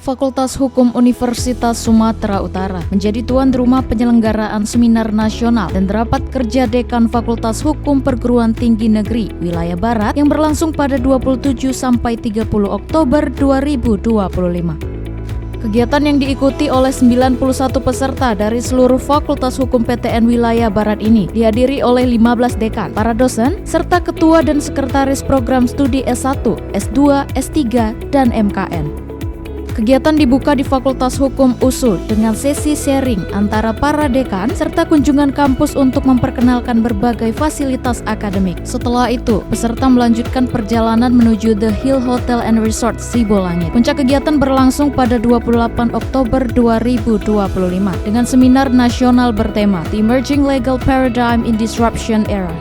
Fakultas Hukum Universitas Sumatera Utara menjadi tuan rumah penyelenggaraan seminar nasional dan rapat kerja Dekan Fakultas Hukum Perguruan Tinggi Negeri Wilayah Barat yang berlangsung pada 27 sampai 30 Oktober 2025. Kegiatan yang diikuti oleh 91 peserta dari seluruh Fakultas Hukum PTN Wilayah Barat ini dihadiri oleh 15 dekan, para dosen, serta ketua dan sekretaris program studi S1, S2, S3, dan MKN. Kegiatan dibuka di Fakultas Hukum USU dengan sesi sharing antara para dekan serta kunjungan kampus untuk memperkenalkan berbagai fasilitas akademik. Setelah itu, peserta melanjutkan perjalanan menuju The Hill Hotel and Resort Sibolangit. Puncak kegiatan berlangsung pada 28 Oktober 2025 dengan seminar nasional bertema The Emerging Legal Paradigm in Disruption Era.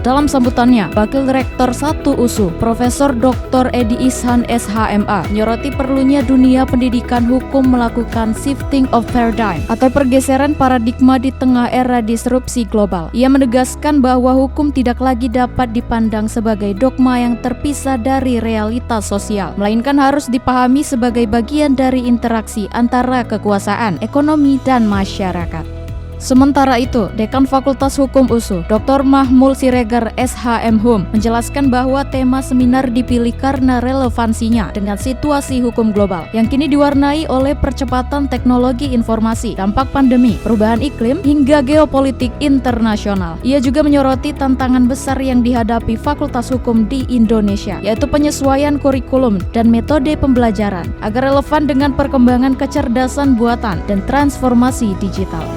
Dalam sambutannya, Wakil Rektor 1 USU, Profesor Dr. Edi Ishan SHMA, menyoroti perlunya dunia pendidikan hukum melakukan shifting of paradigm atau pergeseran paradigma di tengah era disrupsi global. Ia menegaskan bahwa hukum tidak lagi dapat dipandang sebagai dogma yang terpisah dari realitas sosial, melainkan harus dipahami sebagai bagian dari interaksi antara kekuasaan, ekonomi, dan masyarakat. Sementara itu, Dekan Fakultas Hukum USU, Dr. Mahmul Siregar SHM menjelaskan bahwa tema seminar dipilih karena relevansinya dengan situasi hukum global yang kini diwarnai oleh percepatan teknologi informasi, dampak pandemi, perubahan iklim, hingga geopolitik internasional. Ia juga menyoroti tantangan besar yang dihadapi Fakultas Hukum di Indonesia, yaitu penyesuaian kurikulum dan metode pembelajaran agar relevan dengan perkembangan kecerdasan buatan dan transformasi digital.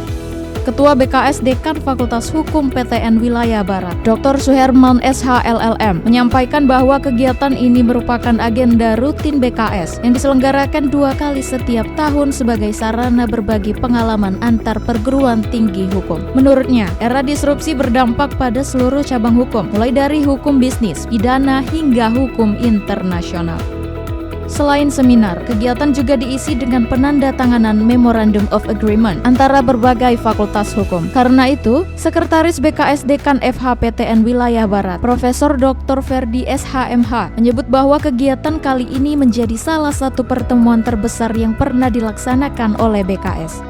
Ketua BKS Dekan Fakultas Hukum PTN Wilayah Barat, Dr. Suherman SHLLM, menyampaikan bahwa kegiatan ini merupakan agenda rutin BKS yang diselenggarakan 2 kali setiap tahun sebagai sarana berbagi pengalaman antar perguruan tinggi hukum. Menurutnya, era disrupsi berdampak pada seluruh cabang hukum, mulai dari hukum bisnis, pidana, hingga hukum internasional. Selain seminar, kegiatan juga diisi dengan penandatanganan Memorandum of Agreement antara berbagai fakultas hukum. Karena itu, Sekretaris BKS Dekan FHPTN Wilayah Barat, Profesor Dr. Ferdi SHMH, menyebut bahwa kegiatan kali ini menjadi salah satu pertemuan terbesar yang pernah dilaksanakan oleh BKS.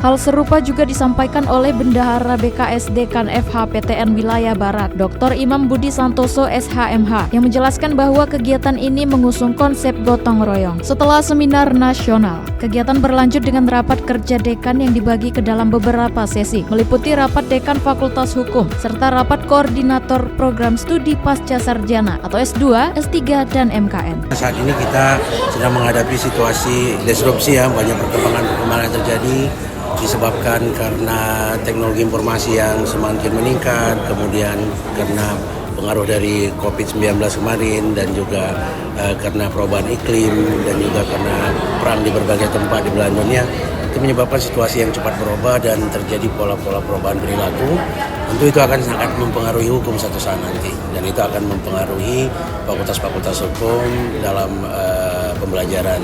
Hal serupa juga disampaikan oleh Bendahara BKS Dekan FHPTN Wilayah Barat, Dr. Imam Budi Santoso SHMH, yang menjelaskan bahwa kegiatan ini mengusung konsep gotong royong. Setelah seminar nasional, kegiatan berlanjut dengan rapat kerja dekan yang dibagi ke dalam beberapa sesi, meliputi rapat dekan Fakultas Hukum, serta rapat koordinator program studi pasca sarjana atau S2, S3, dan MKN. Saat ini kita sedang menghadapi situasi disrupsi banyak perkembangan yang terjadi, disebabkan karena teknologi informasi yang semakin meningkat, kemudian karena pengaruh dari COVID-19 kemarin, dan juga karena perubahan iklim, dan juga karena perang di berbagai tempat di belahan dunia. Itu menyebabkan situasi yang cepat berubah dan terjadi pola-pola perubahan perilaku. Tentu itu akan sangat mempengaruhi hukum satu saat nanti, dan itu akan mempengaruhi fakultas-fakultas hukum dalam pembelajaran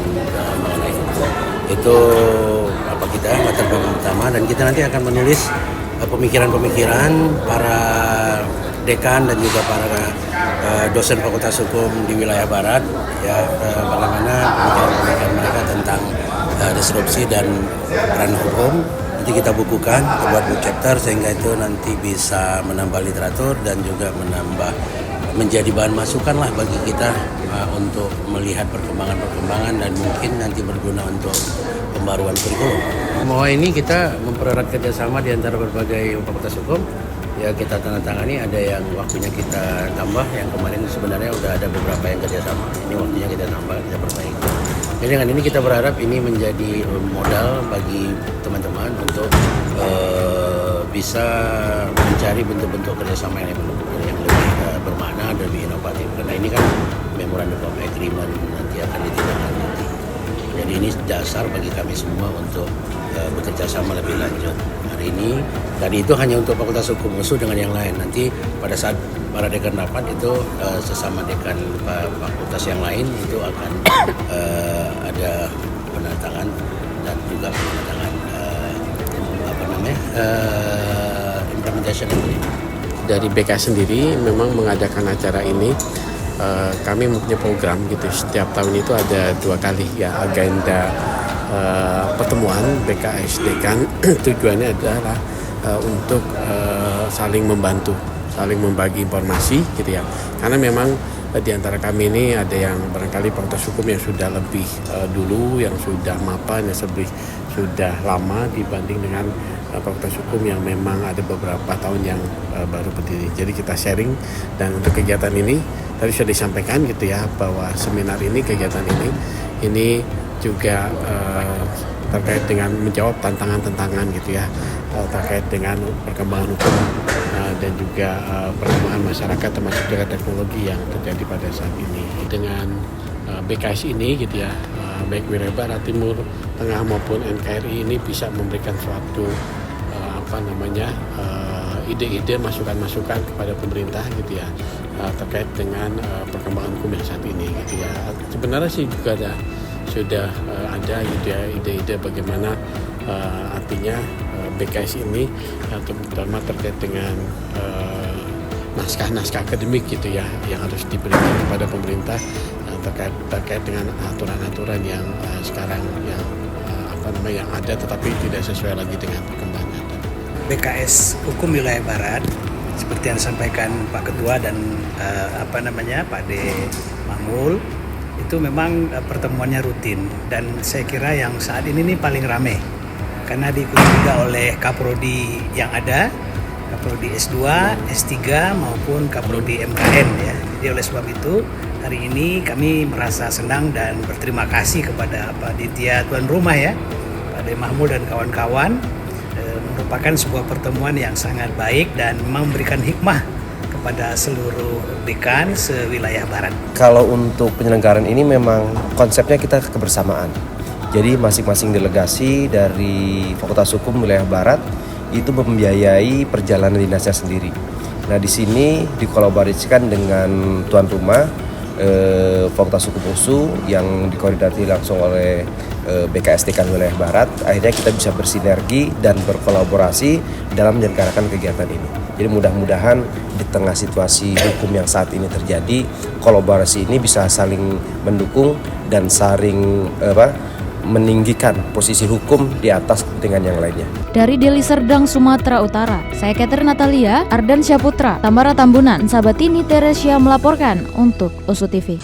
mengenai hukum. Itu kita latar belakang utama, dan kita nanti akan menulis pemikiran-pemikiran para dekan dan juga para dosen Fakultas Hukum di Wilayah Barat, bagaimana pemikiran-pemikiran mereka tentang disrupsi dan peran hukum. Nanti kita bukukan, kita buat book chapter, sehingga itu nanti bisa menambah literatur dan juga menjadi bahan masukan lah bagi kita untuk melihat perkembangan-perkembangan, dan mungkin nanti berguna untuk pembaruan kurikulum. Bahwa ini kita mempererat kerjasama di antara berbagai fakultas hukum. Ya, kita tandatangani, ada yang waktunya kita tambah, yang kemarin sebenarnya udah ada beberapa yang kerjasama. Ini waktunya kita tambah, kita perbaiki. Jadi dengan ini kita berharap ini menjadi modal bagi teman-teman untuk bisa mencari bentuk-bentuk kerjasama yang lebih bermakna dan lebih inovatif. Karena ini kan Memorandum of Agreement nanti akan ditindaklanjuti. Jadi ini dasar bagi kami semua untuk bekerja sama lebih lanjut. Hari ini, tadi itu hanya untuk Fakultas Hukum USU dengan yang lain. Nanti pada saat para dekan rapat itu sesama dekan fakultas yang lain itu akan ada penandatangan dan juga penandatangan implementation. Dari BKS sendiri memang mengadakan acara ini kami mempunyai program gitu. Setiap tahun itu ada 2 kali ya agenda pertemuan BKS Dekan. Tujuannya adalah untuk saling membantu, saling membagi informasi gitu ya. Karena memang di antara kami ini ada yang barangkali fakultas hukum yang sudah lebih dulu, yang sudah mapan, yang sudah lama dibanding dengan fakultas hukum yang memang ada beberapa tahun yang baru berdiri. Jadi kita sharing, dan untuk kegiatan ini tadi sudah disampaikan gitu ya, bahwa seminar ini, kegiatan ini juga terkait dengan menjawab tantangan-tantangan gitu ya, terkait dengan perkembangan hukum dan juga perkembangan masyarakat, termasuk juga teknologi yang terjadi pada saat ini. Dengan BKS ini gitu ya, baik wilayah barat, timur, tengah maupun NKRI ini bisa memberikan suatu ide-ide, masukan-masukan kepada pemerintah gitu ya, terkait dengan perkembangan hukum yang saat ini gitu ya. Sebenarnya sih juga sudah ada gitu ya, ide-ide bagaimana artinya BKS ini, terutama terkait dengan naskah-naskah akademik gitu ya, yang harus diberikan kepada pemerintah terkait dengan aturan-aturan yang sekarang yang ada tetapi tidak sesuai lagi dengan perkembangan. BKS Hukum Wilayah Barat seperti yang disampaikan Pak Ketua dan Pak D. Mahmul, itu memang pertemuannya rutin, dan saya kira yang saat ini nih paling ramai karena diikuti juga oleh Kaprodi yang ada, Kaprodi S2, S3 maupun Kaprodi MKN ya. Jadi oleh sebab itu hari ini kami merasa senang dan berterima kasih kepada Pak Ditya Tuan Rumah ya, Pak D. Mahmul dan kawan-kawan. Merupakan sebuah pertemuan yang sangat baik dan memberikan hikmah kepada seluruh dekan sewilayah barat. Kalau untuk penyelenggaraan ini memang konsepnya kita kebersamaan. Jadi masing-masing delegasi dari Fakultas Hukum Wilayah Barat itu membiayai perjalanan dinasnya sendiri. Nah di sini dikolaborasikan dengan tuan rumah Fakultas Hukum USU yang dikoordinasi langsung oleh BKS Dekan Wilayah Barat. Akhirnya kita bisa bersinergi dan berkolaborasi dalam menyelenggarakan kegiatan ini. Jadi mudah-mudahan di tengah situasi hukum yang saat ini terjadi, kolaborasi ini bisa saling mendukung dan saling meninggikan posisi hukum di atas kepentingan yang lainnya. Dari Deli Serdang, Sumatera Utara, saya Catherine Natalia, Ardan Syaputra, Tamara Tambunan, Sahabat ini Teresia melaporkan untuk USU TV.